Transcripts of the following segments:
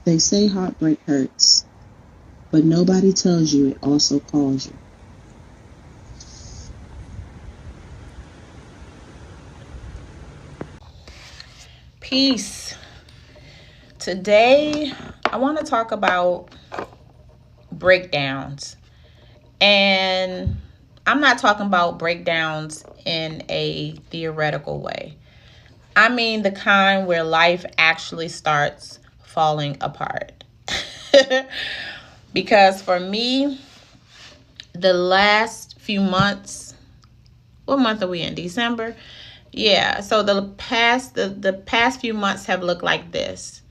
They say heartbreak hurts, but nobody tells you it also calls you. Peace. Today, I want to talk about breakdowns. And I'm not talking about breakdowns in a theoretical way. I mean the kind where life actually starts falling apart. Because for me, the last few months, what month are we in? December? Yeah, so the past few months have looked like this.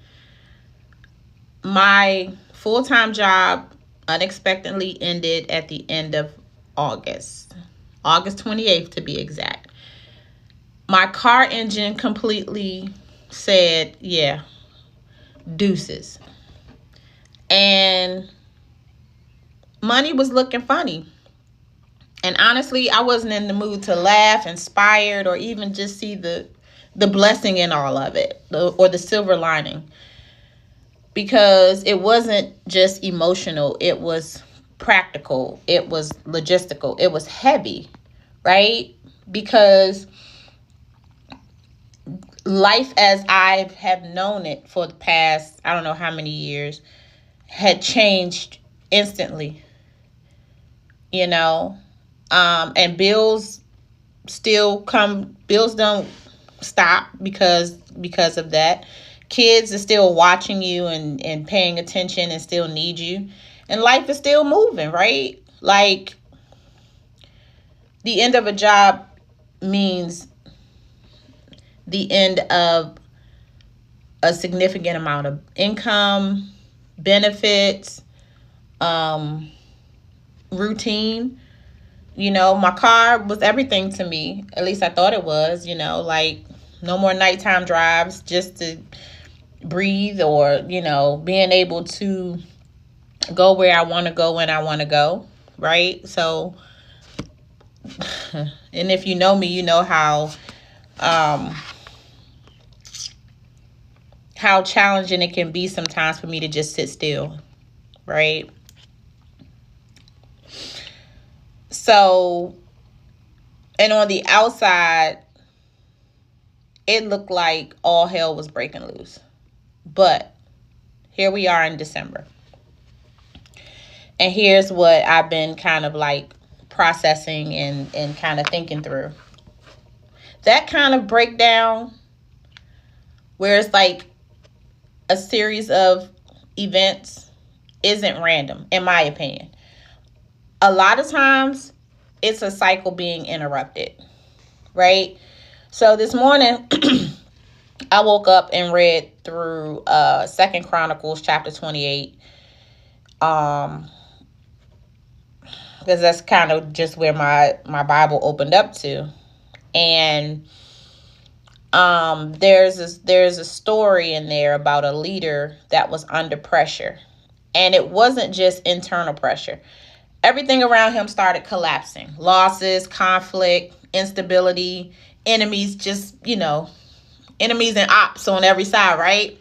My full-time job unexpectedly ended at the end of August. August 28th to be exact. My car engine completely said, yeah, deuces. And money was looking funny. And honestly, I wasn't in the mood to laugh, inspired, or even just see the blessing in all of it, or the silver lining. Because it wasn't just emotional, it was practical, it was logistical, it was heavy, right? Because life as I have known it for the past, I don't know how many years, had changed instantly, you know. And bills don't stop because of that. Kids are still watching you and paying attention and still need you. And life is still moving, right? Like, the end of a job means the end of a significant amount of income, benefits, um, routine. My car was everything to me. At least I thought it was, like no more nighttime drives just to breathe, or, being able to go where I want to go when I want to go, right? So, and if you know me, you know um how challenging it can be sometimes for me to just sit still, right? So, and on the outside, it looked like all hell was breaking loose. But here we are in December. And here's what I've been kind of like processing and kind of thinking through. That kind of breakdown, where it's like a series of events, isn't random, in my opinion. A lot of times, it's a cycle being interrupted, right? So this morning, I woke up and read through Second Chronicles chapter 28. Because that's kind of just where my Bible opened up to. And there's a story in there about a leader that was under pressure. And it wasn't just internal pressure. Everything around him started collapsing. Losses, conflict, instability, enemies, just, enemies and ops on every side, right?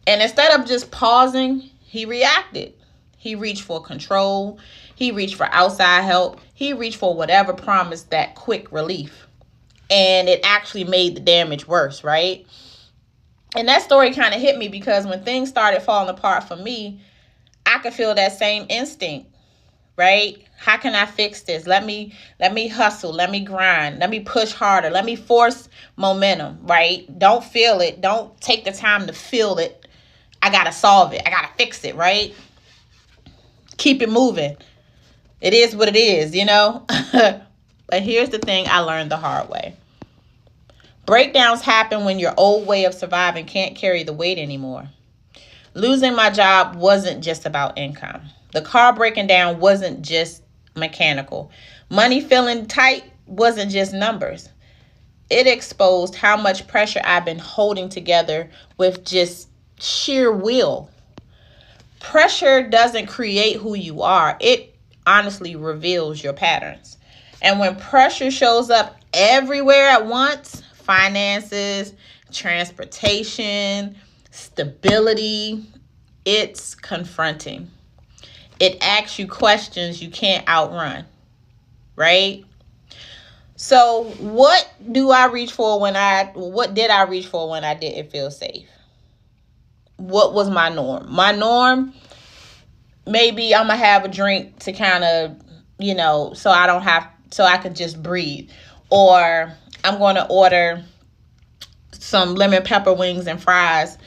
And instead of just pausing, he reacted. He reached for control. He reached for outside help. He reached for whatever promised that quick relief. And it actually made the damage worse, right? And that story kind of hit me because when things started falling apart for me, I could feel that same instinct, right? How can I fix this? Let me hustle, let me grind, let me push harder, let me force momentum, right? Don't feel it. Don't take the time to feel it. I gotta solve it. I gotta fix it, right? Keep it moving. It is what it is. But here's the thing I learned the hard way. Breakdowns happen when your old way of surviving can't carry the weight anymore. Losing my job wasn't just about income. The car breaking down wasn't just mechanical. Money feeling tight wasn't just numbers. It exposed how much pressure I've been holding together with just sheer will. Pressure doesn't create who you are. It honestly reveals your patterns. And when pressure shows up everywhere at once, finances, transportation, stability, It's confronting. It asks you questions you can't outrun, right? So what do I reach for what did I reach for when I didn't feel safe? What was my norm? My norm, maybe I'm gonna have a drink to kind of, so I could just breathe. Or I'm gonna order some lemon pepper wings and fries,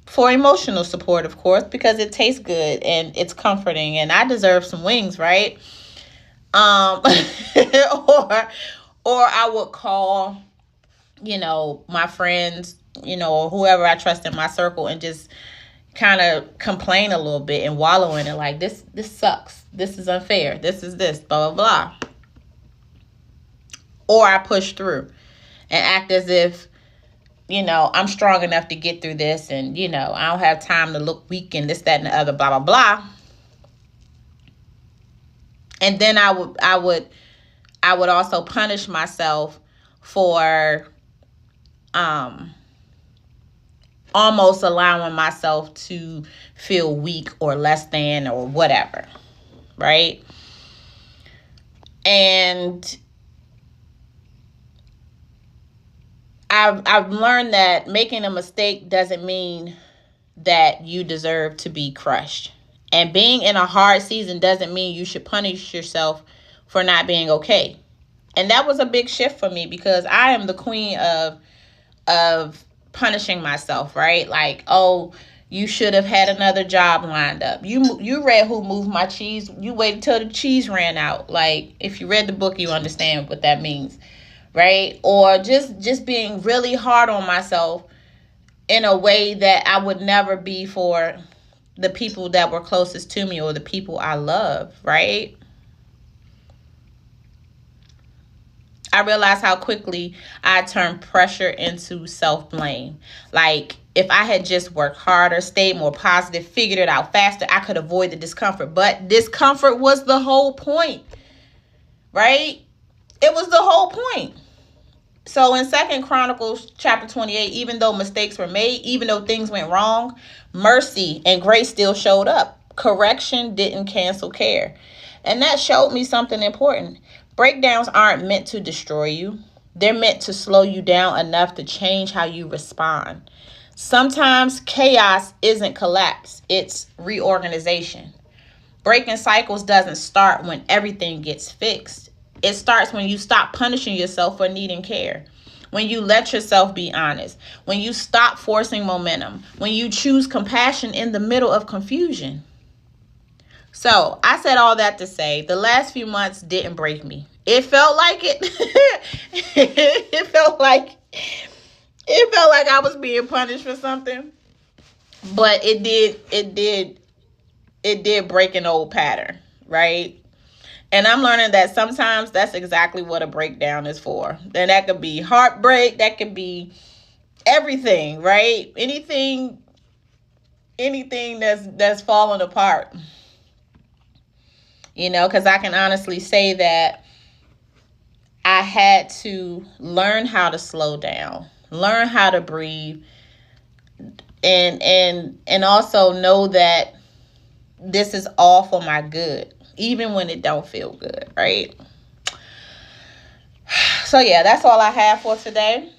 for emotional support, of course, because it tastes good and it's comforting and I deserve some wings, right? Or I would call, my friends, or whoever I trust in my circle, and just kind of complain a little bit and wallow in it, like, this sucks, this is unfair, this blah blah blah. Or I push through and act as if, I'm strong enough to get through this, and I don't have time to look weak and this, that, and the other, blah blah blah. And then I would also punish myself for almost allowing myself to feel weak or less than or whatever, right? And I've learned that making a mistake doesn't mean that you deserve to be crushed. And being in a hard season doesn't mean you should punish yourself for not being okay. And that was a big shift for me, because I am the queen of punishing myself, right? Like, oh, you should have had another job lined up. You read Who Moved My Cheese? You waited till the cheese ran out. Like, if you read the book, you understand what that means, right? Or just being really hard on myself in a way that I would never be for the people that were closest to me or the people I love, right? I realized how quickly I turned pressure into self-blame. Like, if I had just worked harder, stayed more positive, figured it out faster, I could avoid the discomfort. But discomfort was the whole point, right? It was the whole point. So in 2 Chronicles chapter 28, even though mistakes were made, even though things went wrong, mercy and grace still showed up. Correction didn't cancel care. And that showed me something important. Breakdowns aren't meant to destroy you. They're meant to slow you down enough to change how you respond. Sometimes chaos isn't collapse, it's reorganization. Breaking cycles doesn't start when everything gets fixed. It starts when you stop punishing yourself for needing care. When you let yourself be honest. When you stop forcing momentum. When you choose compassion in the middle of confusion. So, I said all that to say, the last few months didn't break me. It felt like it. It felt like I was being punished for something. But it did break an old pattern, right? And I'm learning that sometimes that's exactly what a breakdown is for. And that could be heartbreak. That could be everything, right? Anything that's falling apart. Because I can honestly say that I had to learn how to slow down, learn how to breathe, and also know that this is all for my good, even when it don't feel good, right? So yeah, that's all I have for today.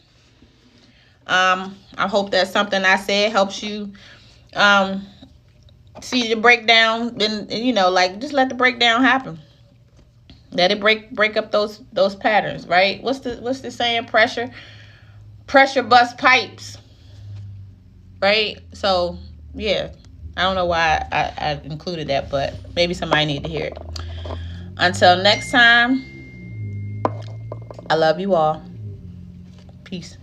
I hope that something I said helps you see the breakdown, and like, just let the breakdown happen. Let it break up those patterns, right? What's the saying? Pressure busts pipes, right? So yeah, I don't know why I included that, but maybe somebody need to hear it. Until next time, I love you all. Peace.